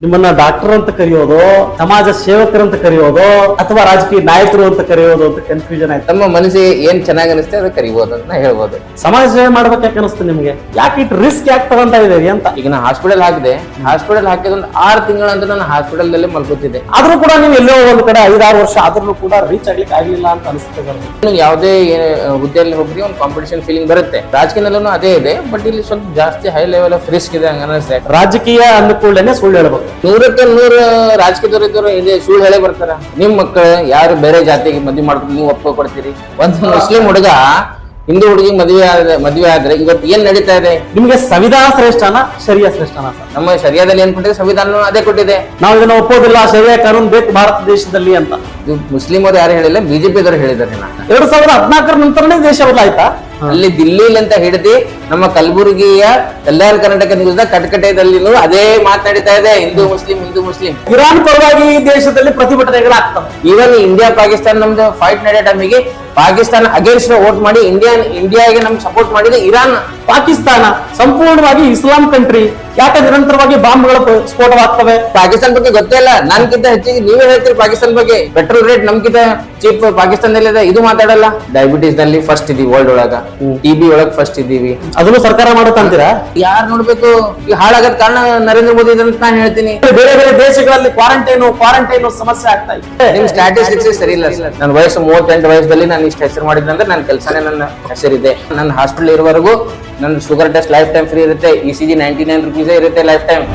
ನಿಮ್ಮನ್ನ ಡಾಕ್ಟರ್ ಅಂತ ಕರೆಯೋದು, ಸಮಾಜ ಸೇವಕರಂತ ಕರೆಯೋದು, ಅಥವಾ ರಾಜಕೀಯ ನಾಯಕರು ಅಂತ ಕರೆಯೋದು ಅಂತ ಕನ್ಫ್ಯೂಷನ್ ಆಯ್ತು. ನಮ್ಮ ಮನಸ್ಸಿಗೆ ಏನ್ ಚೆನ್ನಾಗಿ ಅನಿಸ್ತದೆ ಅದು ಕರಿಬಹುದು ಅಂತ ಹೇಳ್ಬೋದು. ಸಮಾಜ ಸೇವೆ ಮಾಡ್ಬೇಕು ಯಾಕೆ ಅನಿಸ್ತು ನಿಮ್ಗೆ? ಯಾಕೆ ಇಟ್ಟು ರಿಸ್ಕ್ ಯಾಕೆ ತಗೊಂತ ಇದ್ದೀರಿ ಅಂತ? ಈಗ ನಾ ಹಾಸ್ಪಿಟಲ್ ಹಾಕಿದೆ, ಹಾಸ್ಪಿಟಲ್ ಹಾಕಿದ 6 ತಿಂಗಳಂತ ನಾನು ಹಾಸ್ಪಿಟಲ್ ನಲ್ಲಿ ಮಲ್ಕೋತಿದ್ದೆ. ಆದ್ರೂ ಕೂಡ ನೀವು ಎಲ್ಲೋ ಒಂದ್ ಕಡೆ 5-6 ವರ್ಷ ಆದ್ರೂ ಕೂಡ ರೀಚ್ ಆಗ್ಲಿಕ್ಕೆ ಆಗ್ಲಿಲ್ಲ ಅಂತ ಅನಿಸ್ತದೆ. ಯಾವುದೇ ಹುದ್ದೆಯಲ್ಲಿ ಹೋಗ್ರಿ ಒಂದು ಕಾಂಪಿಟೇಷನ್ ಫೀಲಿಂಗ್ ಬರುತ್ತೆ. ರಾಜಕೀಯದಲ್ಲೂ ಅದೇ ಇದೆ, ಬಟ್ ಇಲ್ಲಿ ಸ್ವಲ್ಪ ಜಾಸ್ತಿ ಹೈ ಲೆವೆಲ್ ಆಫ್ ರಿಸ್ಕ್ ಇದೆ ಹಂಗ ಅನಿಸ್ತದೆ. ರಾಜಕೀಯ ಅಂದ್ಕೊಳ್ಳೇನೆ ಸುಳ್ಳು ಹೇಳ್ಬೇಕು. 100ಕ್ಕೆ 100 ರಾಜಕೀಯದವರು ಇದ್ದವರು ಇದೆ ಸುಳ್ಳು ಹೇಳೇ ಬರ್ತಾರ. ನಿಮ್ ಮಕ್ಕಳು ಯಾರು ಬೇರೆ ಜಾತಿಗೆ ಮದ್ವೆ ಮಾಡ್ಕೊಂಡು ನೀವು ಒಪ್ಕೊ ಕೊಡ್ತೀರಿ? ಒಂದು ಮುಸ್ಲಿಂ ಹುಡುಗ ಹಿಂದೂ ಹುಡುಗಿ ಮದುವೆ ಆದ್ರೆ ಇವತ್ತು ಏನ್ ನಡೀತಾ ಇದೆ? ನಿಮ್ಗೆ ಸಂವಿಧಾನ ಶ್ರೇಷ್ಠನಾ ಶರಿಯಾ ಶ್ರೇಷ್ಠನಾ ಸರ್? ನಮ್ಮ ಶರಿಯಾದಲ್ಲಿ ಏನ್ ಕೊಟ್ಟಿದೆ, ಸಂವಿಧಾನ ಅದೇ ಕೊಟ್ಟಿದೆ. ನಾವು ಇದನ್ನ ಒಪ್ಪೋದಿಲ್ಲ, ಶರಿಯಾ ಕಾನೂನು ಬೇಕು ಭಾರತ ದೇಶದಲ್ಲಿ ಅಂತ. ಇದು ಮುಸ್ಲಿಮರು ಯಾರು ಹೇಳಿಲ್ಲ, ಬಿಜೆಪಿ ದವರು ಹೇಳಿದ್ದಾರೆ. 2014 ನಂತರನೇ ದೇಶ ಬದಲಾಯ್ತಾ? ಅಲ್ಲಿ ದಿಲ್ಲಿಲಿ ಅಂತ ಹಿಡಿದು ನಮ್ಮ ಕಲಬುರಗಿಯ ಕಲ್ಯಾಣ ಕರ್ನಾಟಕ ನ್ಯೂಸ್ ಕಟಕಟೆಯಲ್ಲಿನೂ ಅದೇ ಮಾತನಾಡಿತಾ ಇದೆ, Hindu Muslim Hindu Muslim. Iran ಪರವಾಗಿ ಈ ದೇಶದಲ್ಲಿ ಪ್ರತಿಭಟನೆಗಳಾಗ್ತವೆ. ಈವನ್ ಇಂಡಿಯಾ ಪಾಕಿಸ್ತಾನ ನಮ್ದು ಫೈಟ್ ನಡೆಯೋ ಟೈಮಿಗೆ ಪಾಕಿಸ್ತಾನ ಅಗೇನ್ಸ್ಟ್ ವೋಟ್ ಮಾಡಿ ಇಂಡಿಯಾಗೆ ನಮ್ಗೆ ಸಪೋರ್ಟ್ ಮಾಡಿದೆ ಇರಾನ್. ಪಾಕಿಸ್ತಾನ ಸಂಪೂರ್ಣವಾಗಿ ಇಸ್ಲಾಂ ಕಂಟ್ರಿ, ಯಾಕೆ ನಿರಂತರವಾಗಿ ಬಾಂಬ್ಗಳು ಸ್ಫೋಟವಾಗ್ತವೆ? ಪಾಕಿಸ್ತಾನ ಬಗ್ಗೆ ಗೊತ್ತೇ ಇಲ್ಲ. ನನ್ಕಿಂತ ಹೆಚ್ಚಿಗೆ ನೀವೇ ಹೇಳ್ತೀರಿ ಪಾಕಿಸ್ತಾನ ಬಗ್ಗೆ. ಪೆಟ್ರೋಲ್ ರೇಟ್ ನಮ್ಗಿಂತ ಚೀಪ್ ಪಾಕಿಸ್ತಾನದಲ್ಲಿ ಇದೆ, ಇದು ಮಾತಾಡಲ್ಲ. ಡಯಾಬಿಟೀಸ್ ನಲ್ಲಿ ಫಸ್ಟ್ ಇದೀವಿ ವರ್ಲ್ಡ್ ಒಳಗ, TB ಒಳಗ್ ಫಸ್ಟ್ ಇದೀವಿ. ಅದನ್ನು ಸರ್ಕಾರ ಮಾಡುತ್ತಂತೀರಾ? ಯಾರು ನೋಡ್ಬೇಕು? ಈಗ ಹಾಳಾಗದ ಕಾರಣ ನರೇಂದ್ರ ಮೋದಿ ಅಂತ ನಾನು ಹೇಳ್ತೀನಿ. ಬೇರೆ ಬೇರೆ ದೇಶಗಳಲ್ಲಿ ಕ್ವಾರಂಟೈನ್ ಸಮಸ್ಯೆ ಆಗ್ತಾ ಇದೆ. ನಿಮ್ ಸ್ಟ್ಯಾಟಿಸ್ಟಿಕ್ಸ್ ಸರಿ ಇಲ್ಲ. ನನ್ನ ವಯಸ್ಸು 38 ವಯಸ್ಸಲ್ಲಿ ನಾನು ಇಷ್ಟು ಹೆಸರು ಮಾಡಿದ್ದಂದ್ರೆ ನನ್ನ ಕೆಲಸನೇ ನನ್ನ ಹೆಸರಿದೆ. ನನ್ನ ಹಾಸ್ಪಿಟಲ್ ಇರುವವರೆಗೂ ನನ್ನ sugar test life time free ಇರುತ್ತೆ. ECG 99 ರೂಪೀಸ್ ಇರುತ್ತೆ ಲೈಫ್ ಟೈಮ್.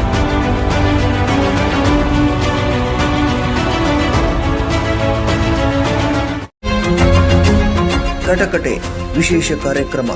ಕಟಕಟೆ ವಿಶೇಷ ಕಾರ್ಯಕ್ರಮ.